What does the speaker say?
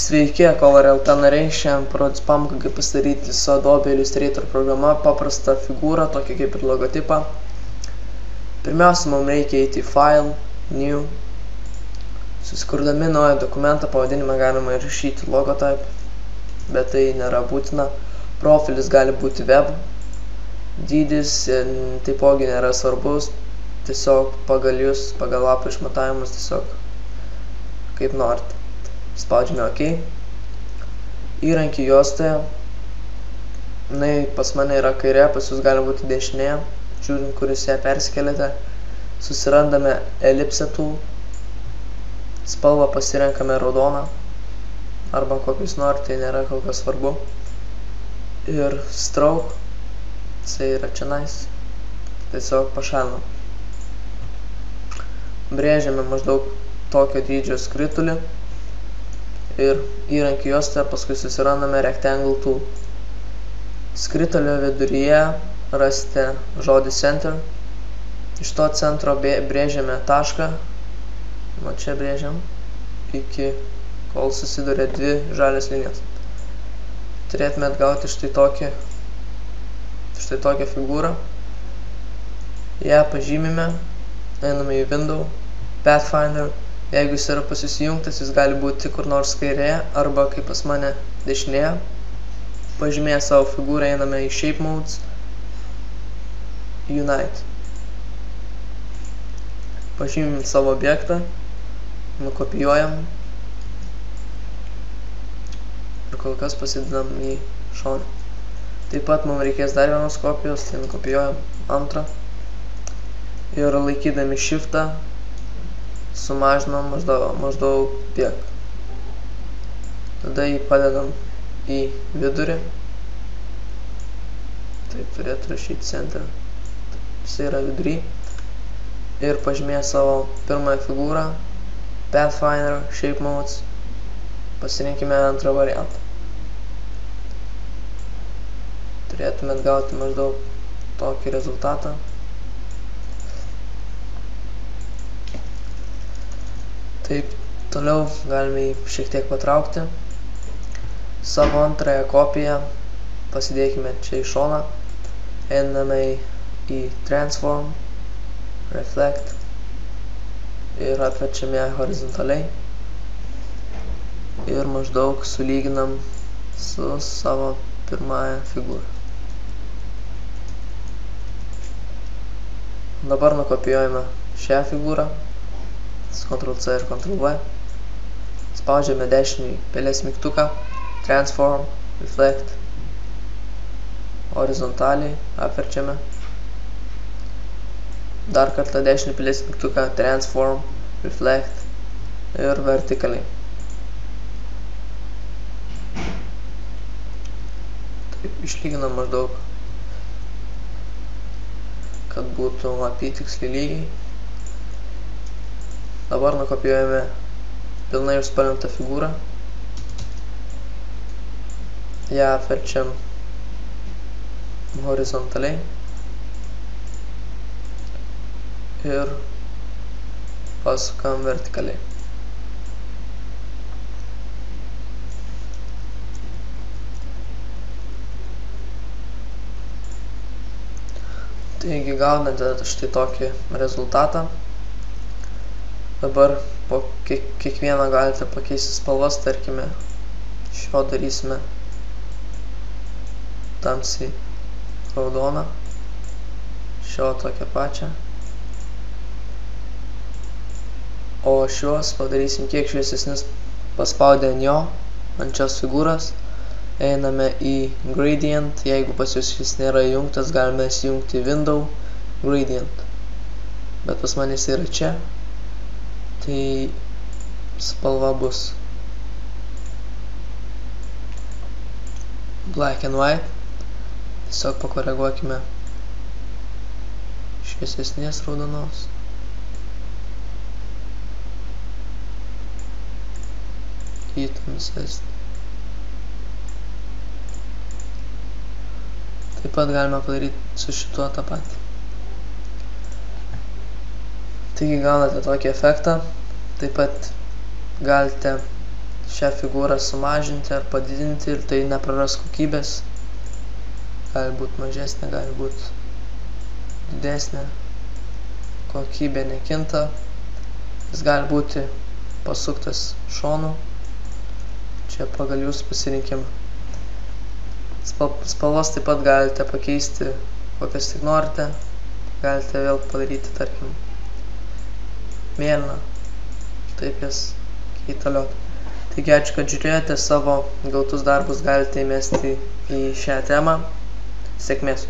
Sveiki, Color.lt nariai, šiandien parodys pamoką, kaip pasidaryti su Adobe Illustrator programa paprastą figūrą, tokią kaip ir logotipą. Pirmiausia, mums reikia eiti į File, New. Susikurdami naują dokumentą, pavadinimą galima įrašyti logotype, bet tai nėra būtina. Profilis gali būti web. Dydis taipogi nėra svarbus, tiesiog pagal jūs, pagal lapų išmatavimus, tiesiog kaip norite. Spaudžiame OK. Įrankį juostoje. Pas mane yra kairė, pas jūs gali būti dešinėje. Žiūrint, kur jūs ją persikeliate. Susirandame Ellipse tool. Spalvą pasirenkame raudoną. Arba kokius norite, tai nėra kol kas svarbu. Ir Stroke. Tai yra čionais. Tiesiog pašalinam. Brėžiame maždaug tokio dydžio skritulį. Ir įrankį juostoje paskui susirandame Rectangle tool. Skritulio viduryje rasite žodį Center. Iš to centro brėžiame tašką. Nuo čia brėžiam iki kol susiduria dvi žalias linijos. Turėtume atgauti štai tokią figūrą. Ją pažymime. Einame į Window, Pathfinder. Jeigu jis yra pas jūs įjungtas, jis gali būti kur nors kairėje arba kaip pas mane dešinėje. Pažymėję savo figūrą einame į Shape Modes, Unite. Pažymim savo objektą, nukopijuojam ir kol kas pasidedam į šoną. Taip pat mums reikės dar vienos kopijos, tai nukopijuojam antrą ir laikydami Shiftą sumažinam maždaug tiek. Tada jį padedam į vidurį. Taip turėtų rašyti Center. Jis yra vidury. Ir pažymėję savo pirmąją figūrą, Pathfinder, Shape Modes, pasirinkime antrą variantą. Turėtume atgauti maždaug tokį rezultatą. Taip, toliau galime jį šiek tiek patraukti. Savo antrąją kopiją pasidėkime čia į šoną. Einame į Transform, Reflect ir atverčiame ją horizontaliai. Ir maždaug sulyginam su savo pirmąją figūrą. Dabar nukopijuojame šią figūrą. Ctrl+C ir Ctrl+V. Spaudžiame dešinį pelės mygtuką, Transform, Reflect, horizontaliai apverčiame. Dar kartą dešinį pelės mygtuką, Transform, Reflect ir vertikaliai. Taip, išlyginam maždaug, kad būtų apytiksliai lygiai. Dabar nukopijuojame pilnai užspalvintą figūrą. Ją apverčiam horizontaliai. Ir pasukam vertikaliai. Taigi gaunate štai tokį rezultatą. Dabar po kiekvieną galite pakeisti spalvas, tarkime, šio darysime tamsiai raudoną, šio tokią pačią, o šios padarysim kiek šviesesnis. Paspaudę ant jo, ant šios figūros, einame į Gradient. Jeigu pas jūs jis nėra įjungtas, galime įjungti Window, Gradient, bet pas mane jis yra čia. Tai spalva bus black and white. Tiesiog pakoreguokime šviesesnės raudonos. Į tamsesnį. Taip pat galime padaryti su šituo tą patį. Taigi gaunate tokį efektą. Taip pat galite šią figūrą sumažinti ar padidinti ir tai nepraras kokybės. Gali būti mažesnė, gali būti didesnė. Kokybė nekinta. Jis gali būti pasuktas šonu. Čia pagal jūsų pasirinkimą. Spalvas taip pat galite pakeisti, kokias tik norite. Galite vėl padaryti, tarkim, mėlyną. Taip jas kaitalioti. Taigi ačiū, kad žiūrėjote, savo gautus darbus galite įmesti į šią temą. Sėkmės!